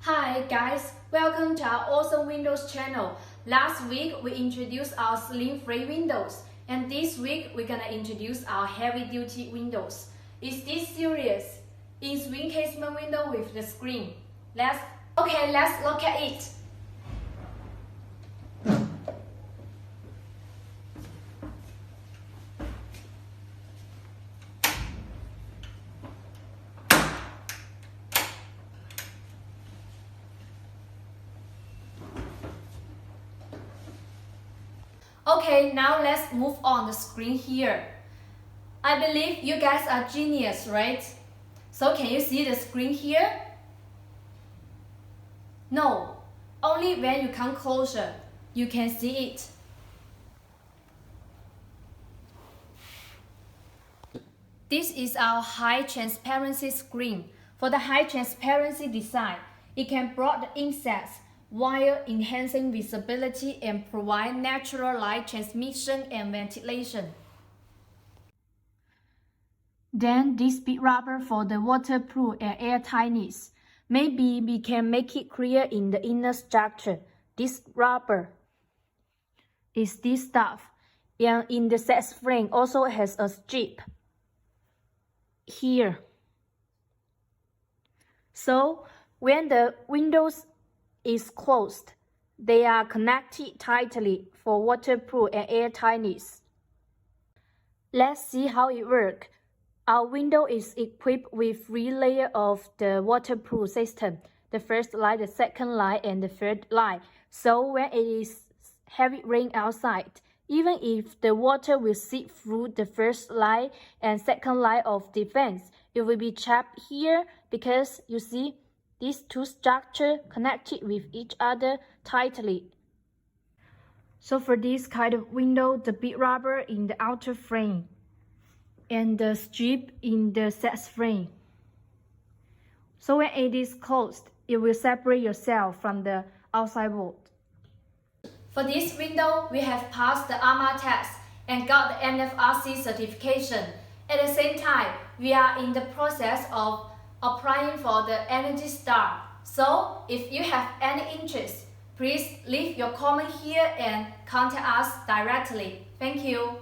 Hi guys, welcome to our awesome Windows channel. Last week we introduced our slim frame windows, and this week we're gonna introduce our heavy duty windows. Is this serious? In-swing casement window with the screen. Let's look at it. Okay, now let's move on the screen here. I believe you guys are genius, right? So can you see the screen here? No, only when you come closer, you can see it. This is our high transparency screen. For the high transparency design, it can block the insects while enhancing visibility and provide natural light transmission and ventilation. Then this big rubber for the waterproof and airtightness. Maybe we can make it clear in the inner structure. This rubber is this stuff, and in the set frame also has a strip here. So when the windows is closed, they are connected tightly for waterproof and airtightness. Let's see how it works. Our window is equipped with 3 layers of the waterproof system. The first line, the second line, and the third line. So when it is heavy rain outside, even if the water will seep through the first line and second line of defense, it will be trapped here because you see these two structures connected with each other tightly. So for this kind of window, the big rubber in the outer frame and the strip in the set frame. So when it is closed, it will separate yourself from the outside world. For this window, we have passed the AAMA test and got the NFRC certification. At the same time, we are in the process of applying for the Energy Star. So if you have any interest, please leave your comment here and contact us directly. Thank you.